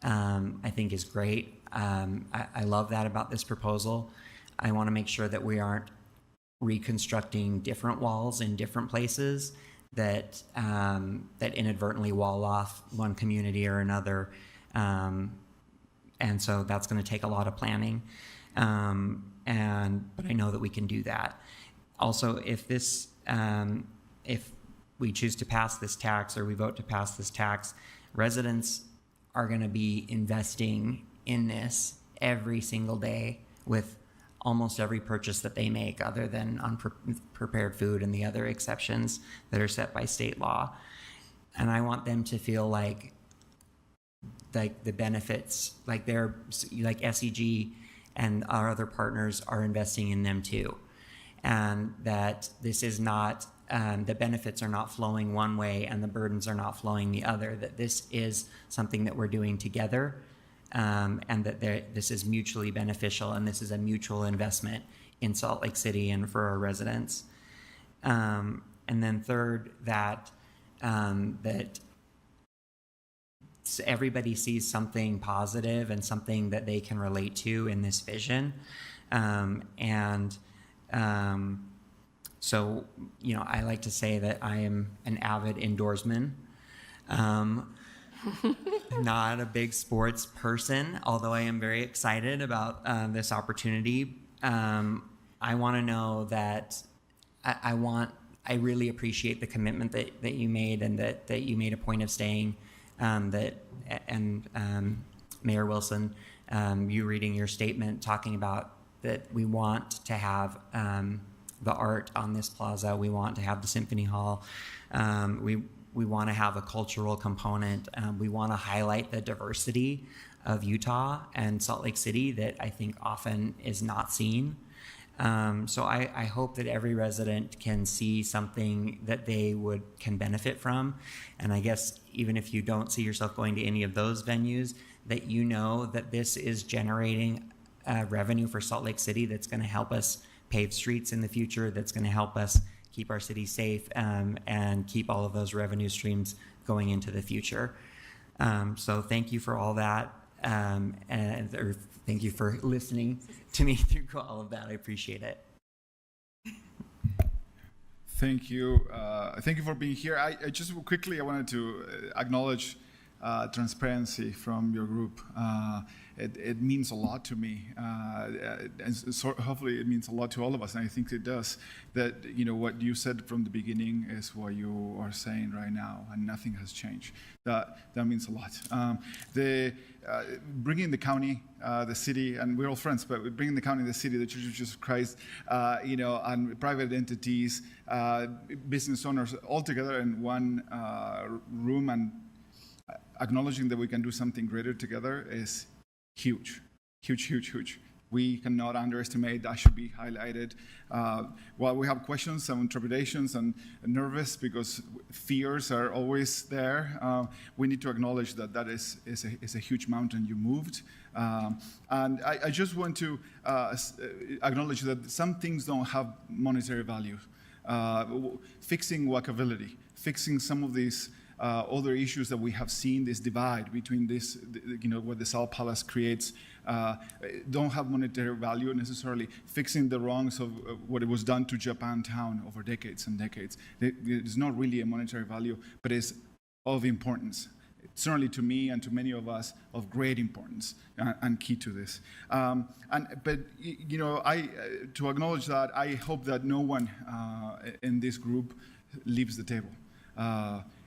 I think, is great. I love that about this proposal. I want to make sure that we aren't reconstructing different walls in different places that inadvertently wall off one community or another. And so that's going to take a lot of planning. But I know that we can do that. Also, if we choose to pass this tax, or we vote to pass this tax, residents are going to be investing in this every single day with almost every purchase that they make, other than unprepared food and the other exceptions that are set by state law. And I want them to feel like the benefits, like SEG and our other partners are investing in them too. And that this is not, the benefits are not flowing one way and the burdens are not flowing the other, that this is something that we're doing together, and that this is mutually beneficial, and this is a mutual investment in Salt Lake City and for our residents. And then third, that everybody sees something positive and something that they can relate to in this vision. So, I like to say that I am an avid indoorsman. Not a big sports person, although I am very excited about this opportunity. I want to know that I really appreciate the commitment that you made, and that you made a point of staying. Mayor Wilson, you reading your statement talking about that we want to have the art on this plaza, we want to have the Symphony Hall, we want to have a cultural component, we want to highlight the diversity of Utah and Salt Lake City that I think often is not seen. So I hope that every resident can see something that they can benefit from. And I guess even if you don't see yourself going to any of those venues, that that this is generating revenue for Salt Lake City that's going to help us pave streets in the future, that's going to help us keep our city safe, and keep all of those revenue streams going into the future. So thank you for all that. Or thank you for listening to me through all of that. I appreciate it. Thank you. Thank you for being here. I just quickly, I wanted to acknowledge transparency from your group. It means a lot to me, and so hopefully it means a lot to all of us, and I think it does. That what you said from the beginning is what you are saying right now, and nothing has changed. That means a lot. Bringing the county, the city, and we're all friends, but bringing the county, the city, the Church of Jesus Christ, and private entities, business owners all together in one room, and acknowledging that we can do something greater together is huge, huge, huge, huge. We cannot underestimate. That should be highlighted. While we have questions and trepidations and nervous because fears are always there, we need to acknowledge that is a huge mountain you moved. And I just want to acknowledge that some things don't have monetary value. fixing walkability, fixing some of these other issues that we have seen, this divide between this, what the Salt Palace creates, don't have monetary value necessarily, fixing the wrongs of what it was done to Japantown over decades and decades. It's not really a monetary value, but it's of importance. Certainly to me and to many of us, of great importance and key to this. But to acknowledge that, I hope that no one in this group leaves the table.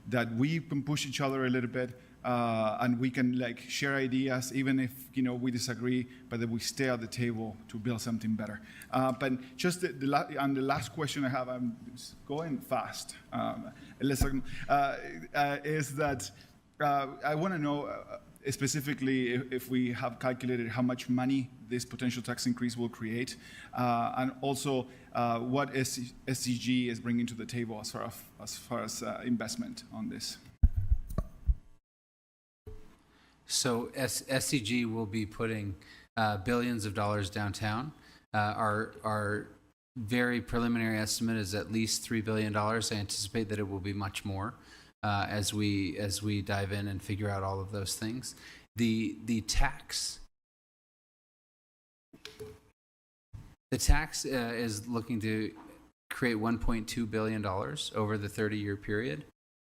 That we can push each other a little bit, and we can share ideas, even if we disagree, but that we stay at the table to build something better. But just the last question I have, I'm going fast. Is that I want to know specifically if we have calculated how much money this potential tax increase will create, and also what SCG is bringing to the table as far as investment on this. So SCG will be putting billions of dollars downtown. Our very preliminary estimate is at least $3 billion. I anticipate that it will be much more as we dive in and figure out all of those things. The tax is looking to create $1.2 billion over the 30-year period.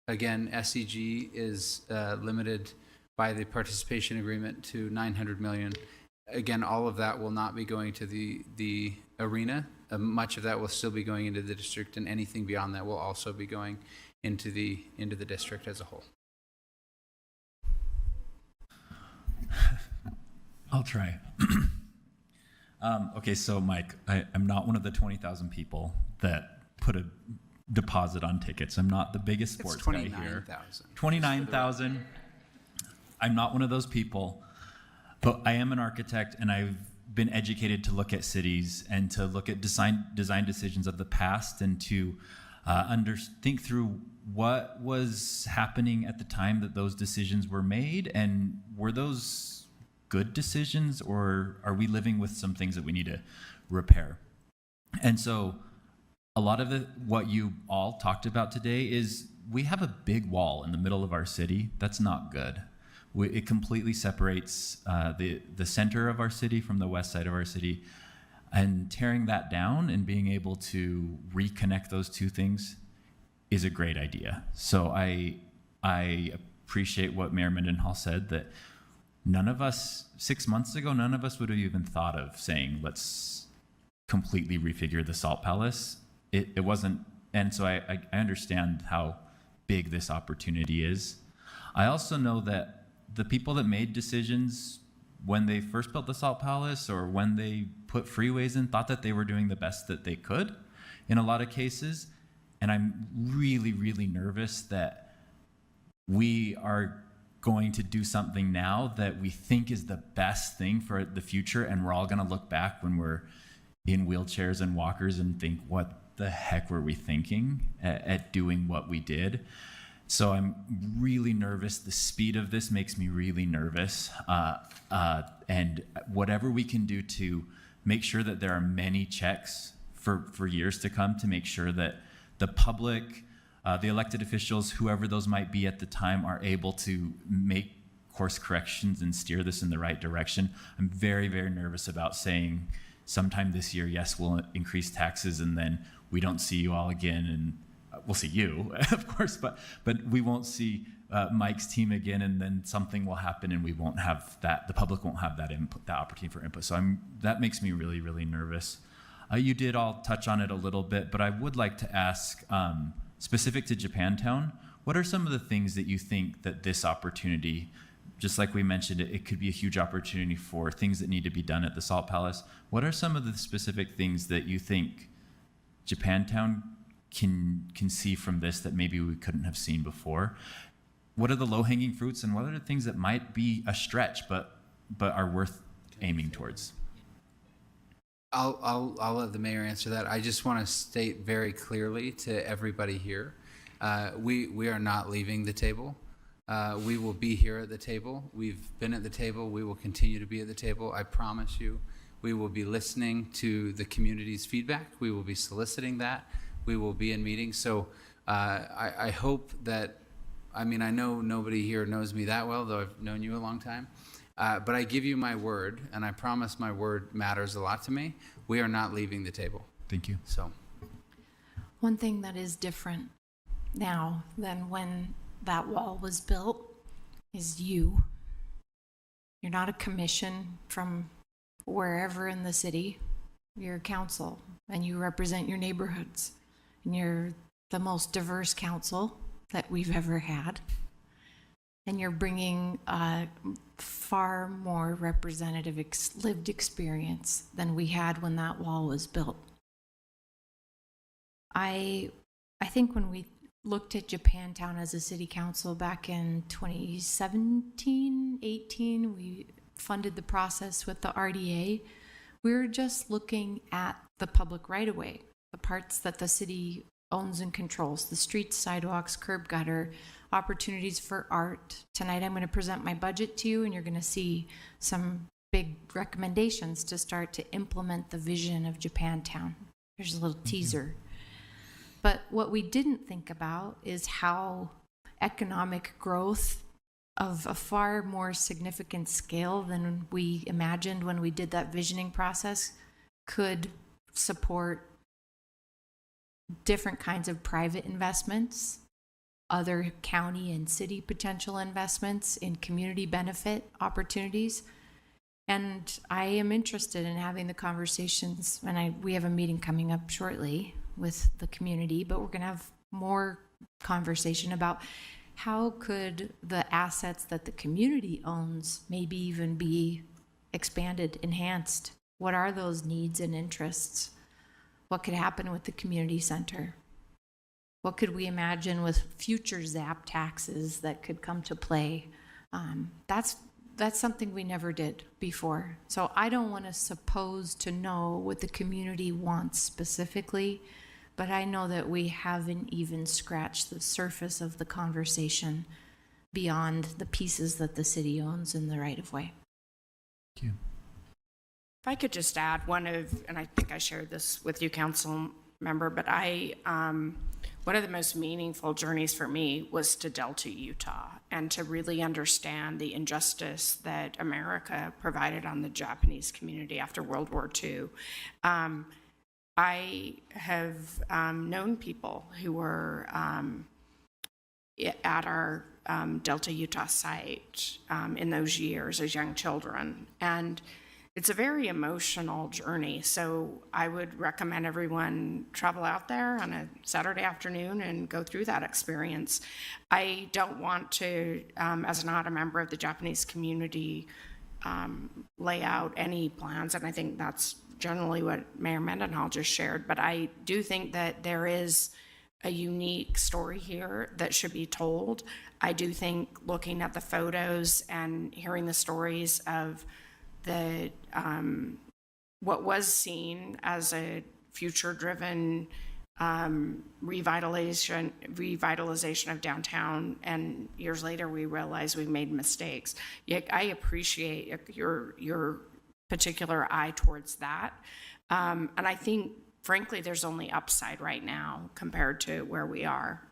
Again, SCG is limited by the participation agreement to $900 million. Again, all of that will not be going to the arena. Much of that will still be going into the district, and anything beyond that will also be going into the district as a whole. I'll try. Okay, so Mike, I'm not one of the 20,000 people that put a deposit on tickets. I'm not the biggest sports guy here. 29,000. I'm not one of those people, but I am an architect, and I've been educated to look at cities and to look at design decisions of the past, and to think through what was happening at the time that those decisions were made, and were those good decisions, or are we living with some things that we need to repair? And so a lot of what you all talked about today is we have a big wall in the middle of our city. That's not good. It completely separates the center of our city from the west side of our city. And tearing that down and being able to reconnect those two things is a great idea. So I appreciate what Mayor Mendenhall said, that none of us, 6 months ago, none of us would have even thought of saying, let's completely refigure the Salt Palace. It wasn't, and so I understand how big this opportunity is. I also know that the people that made decisions when they first built the Salt Palace, or when they put freeways in, thought that they were doing the best that they could in a lot of cases. And I'm really, really nervous that we are going to do something now that we think is the best thing for the future, and we're all going to look back when we're in wheelchairs and walkers and think, what the heck were we thinking at doing what we did? So I'm really nervous. The speed of this makes me really nervous. And whatever we can do to make sure that there are many checks for years to come, to make sure that the public, the elected officials, whoever those might be at the time, are able to make course corrections and steer this in the right direction. I'm very, very nervous about saying sometime this year, yes, we'll increase taxes, and then we don't see you all again, and we'll see you, of course, but we won't see Mike's team again, and then something will happen, and we won't have that. The public won't have that input, that opportunity for input. So that makes me really, really nervous. You did all touch on it a little bit, but I would like to ask, specific to Japantown, what are some of the things that you think that this opportunity, just like we mentioned, it could be a huge opportunity for things that need to be done at the Salt Palace. What are some of the specific things that you think Japantown can see from this that maybe we couldn't have seen before? What are the low-hanging fruits, and what are the things that might be a stretch but are worth aiming towards? I'll let the mayor answer that. I just want to state very clearly to everybody here, we are not leaving the table. We will be here at the table. We've been at the table. We will continue to be at the table. I promise you. We will be listening to the community's feedback. We will be soliciting that. we will be in meetings. So I hope that, I mean, I know nobody here knows me that well, though I've known you a long time. But I give you my word, and I promise my word matters a lot to me. We are not leaving the table. Thank you. So, One thing that is different now than when that wall was built is you. You're not a commission from wherever in the city. You're a council, and you represent your neighborhoods. And you're the most diverse council that we've ever had. And you're bringing a far more representative lived experience than we had when that wall was built. I think when we looked at Japantown as a city council back in 2017, 18, we funded the process with the RDA. We were just looking at the public right-of-way, the parts that the city owns and controls, the streets, sidewalks, curb gutter, opportunities for art. Tonight I'm going to present my budget to you, and you're going to see some big recommendations to start to implement the vision of Japantown. Here's a little teaser. But what we didn't think about is how economic growth of a far more significant scale than we imagined when we did that visioning process could support different kinds of private investments, other county and city potential investments in community benefit opportunities. And I am interested in having the conversations, and we have a meeting coming up shortly with the community, but we're going to have more conversation about how could the assets that the community owns maybe even be expanded, enhanced? What are those needs and interests? What could happen with the community center? What could we imagine with future ZAP taxes that could come to play? That's something we never did before. So I don't want to suppose to know what the community wants specifically, but I know that we haven't even scratched the surface of the conversation beyond the pieces that the city owns in the right-of-way. Thank you. If I could just add and I think I shared this with you, council member, but one of the most meaningful journeys for me was to Delta, Utah, and to really understand the injustice that America provided on the Japanese community after World War II. I have known people who were at our Delta, Utah site in those years as young children. And it's a very emotional journey. So I would recommend everyone travel out there on a Saturday afternoon and go through that experience. I don't want to, as not a member of the Japanese community, lay out any plans, and I think that's generally what Mayor Mendenhall just shared, but I do think that there is a unique story here that should be told. I do think looking at the photos and hearing the stories of the what was seen as a future-driven revitalization of downtown, and years later we realized we made mistakes. Yet I appreciate your particular eye towards that, and I think frankly there's only upside right now compared to where we are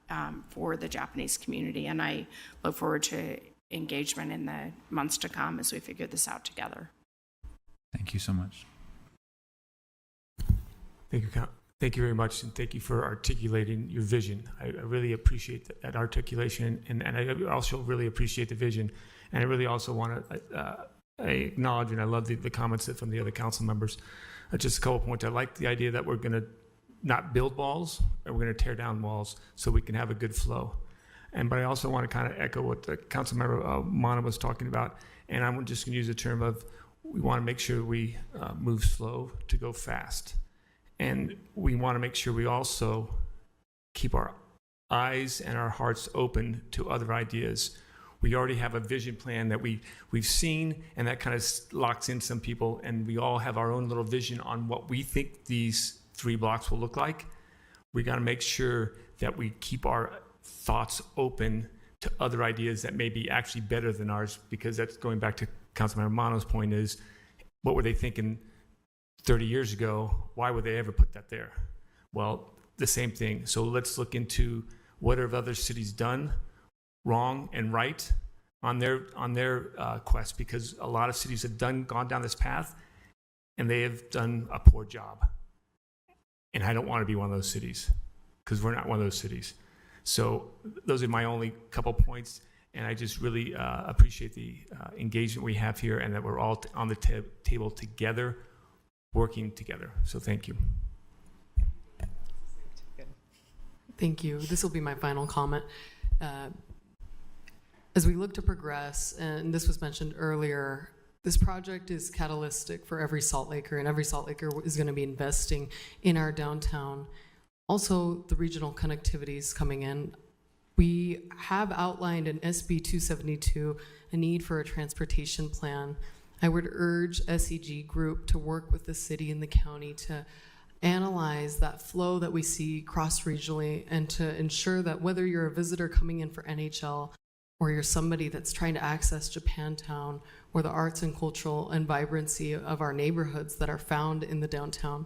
for the Japanese community, and I look forward to engagement in the months to come as we figure this out together. Thank you so much. Thank you, thank you very much, and thank you for articulating your vision. I really appreciate that articulation, and I also really appreciate the vision. And I really also want to I acknowledge, and I love the comments from the other council members. Just a couple points. I like the idea that we're going to not build walls, and we're going to tear down walls so we can have a good flow. But I also want to kind of echo what the council member Mana was talking about, and I'm just going to use the term of we want to make sure we move slow to go fast. And we want to make sure we also keep our eyes and our hearts open to other ideas. We already have a vision plan that we've seen, and that kind of locks in some people, and we all have our own little vision on what we think these 3 blocks will look like. We got to make sure that we keep our thoughts open to other ideas that may be actually better than ours, because that's going back to Councilmember Mano's point is, what were they thinking 30 years ago? Why would they ever put that there? Well, the same thing. So let's look into what have other cities done wrong and right on their quest, because a lot of cities have gone down this path and they have done a poor job. And I don't want to be one of those cities, because we're not one of those cities. So those are my only couple points, and I just really appreciate the engagement we have here, and that we're all on the table together, working together. So thank you. Thank you. This will be my final comment. As we look to progress, and this was mentioned earlier, this project is catalytic for every Salt Laker, and every Salt Laker is going to be investing in our downtown. Also, the regional connectivity is coming in. We have outlined in SB 272 a need for a transportation plan. I would urge SEG Group to work with the city and the county to analyze that flow that we see cross-regionally, and to ensure that whether you're a visitor coming in for NHL, or you're somebody that's trying to access Japantown, or the arts and cultural and vibrancy of our neighborhoods that are found in the downtown,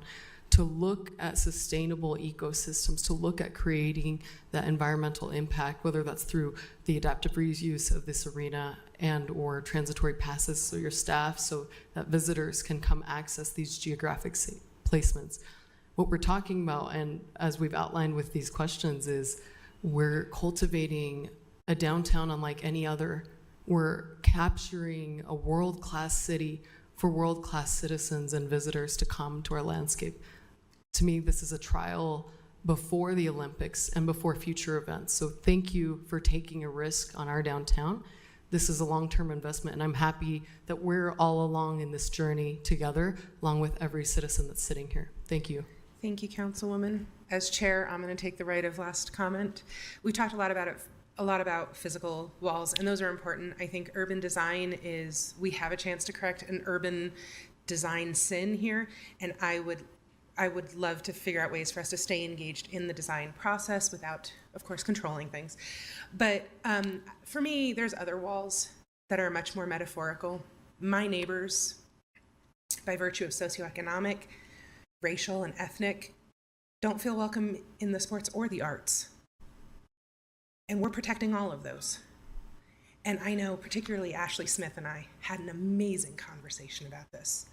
to look at sustainable ecosystems, to look at creating that environmental impact, whether that's through the adaptive reuse of this arena and or transitory passes so your staff, so that visitors can come access these geographic placements. What we're talking about, and as we've outlined with these questions, is we're cultivating a downtown unlike any other. We're capturing a world-class city for world-class citizens and visitors to come to our landscape. To me, this is a trial before the Olympics and before future events. So thank you for taking a risk on our downtown. This is a long-term investment, and I'm happy that we're all along in this journey together, along with every citizen that's sitting here. Thank you. Thank you, Councilwoman. As chair, I'm going to take the right of last comment. We talked a lot about physical walls, and those are important. I think urban design is, we have a chance to correct an urban design sin here, and I would love to figure out ways for us to stay engaged in the design process without, of course, controlling things. But for me, there's other walls that are much more metaphorical. My neighbors, by virtue of socioeconomic, racial, and ethnic, don't feel welcome in the sports or the arts. And we're protecting all of those. And I know particularly Ashley Smith and I had an amazing conversation about this.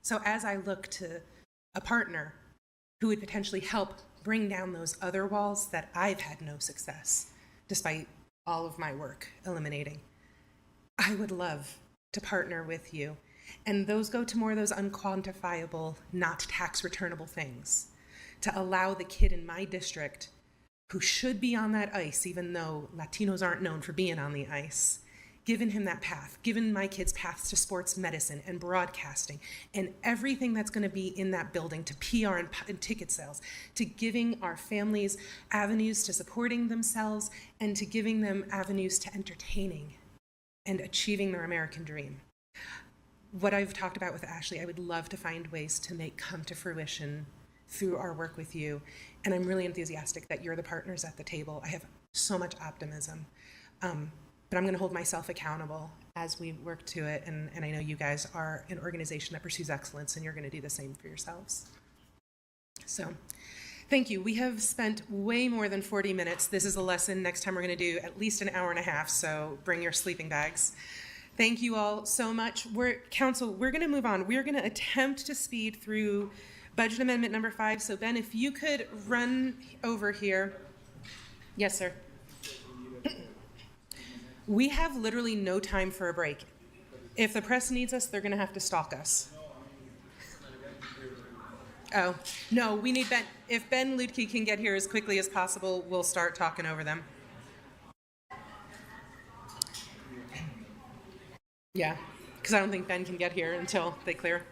So as I look to a partner who would potentially help bring down those other walls that I've had no success, despite all of my work eliminating, I would love to partner with you. And those go to more of those unquantifiable, not tax returnable things, to allow the kid in my district who should be on that ice, even though Latinos aren't known for being on the ice, given him that path, given my kids paths to sports medicine and broadcasting and everything that's going to be in that building, to PR and ticket sales, to giving our families avenues to supporting themselves, and to giving them avenues to entertaining and achieving their American dream. What I've talked about with Ashley, I would love to find ways to make come to fruition through our work with you. And I'm really enthusiastic that you're the partners at the table. I have so much optimism. But I'm going to hold myself accountable as we work to it. And I know you guys are an organization that pursues excellence, and you're going to do the same for yourselves. So thank you. We have spent way more than 40 minutes. This is a lesson. Next time we're going to do at least an hour and a half, so bring your sleeping bags. Thank you all so much. Council, we're going to move on. We're going to attempt to speed through budget amendment number 5. So Ben, if you could run over here. Yes, sir. We have literally no time for a break. If the press needs us, they're going to have to stalk us. Oh, no, we need Ben. If Ben Lutke can get here as quickly as possible, we'll start talking over them. Yeah, because I don't think Ben can get here until they clear.